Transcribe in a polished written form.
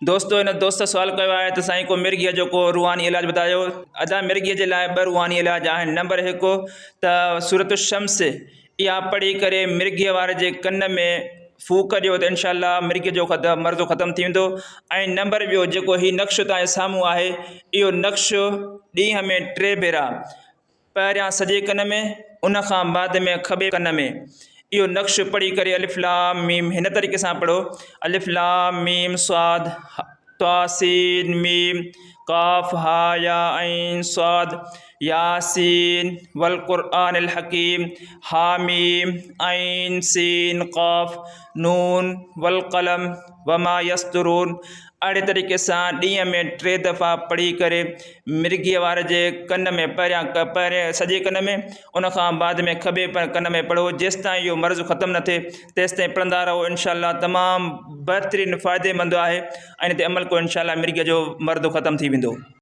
दोस्तों इन दोस्त सवाल कयो आहे त साईं को मिर्गीअ जो को रूहानी इलाज बतायो। अदा मिर्गीअ जे लाइ 2 रूहानी इलाज आहिनि। नंबर 1 त सूरत शम्स इहा पढ़ी करे मिर्गीअ वारे जे कन में फूक ॾियो त इंशाअल्लाह मिर्गीअ जो मर्ज़ो ख़तमु थी वेंदो। ऐं नंबर ॿियो जेको ही नक्श तव्हांजे साम्हूं आहे, इहो नक्श ॾींहं में 3 भेरा, पहिरियां सॼे कन में, उन खां बाद में खॿे कन में, इहो नक्श पढ़ी करे अलिफ लाम मीम हिन तरीक़े सां पढ़ो। अलिफ लाम मीम स्वाद ता सीन मीम काफ हा या ऐन स्वाद यासीन वल क़ुरआनिल हकीम हामीम ऐन सीन काफ नून वल कलम वमा यस्तरून। अहिड़े तरीक़े सां ॾींहं में 3 दफ़ा पढ़ी करे मिर्गीअ वारे जे कन में पहिरियां सॼे कन में, उन खां बाद में खॿे कन में पढ़ो। जेसि ताईं इहो मर्ज़ु ख़तमु न थिए तेसि ताईं पढ़ंदा रहो। इंशाअल्लाह तमामु बहितरीनु फ़ाइदेमंद आहे ऐं इन ते अमल कयो, इंशाअल्लाह मिर्गीअ जो मर्ज़ु ख़तमु थी वेंदो।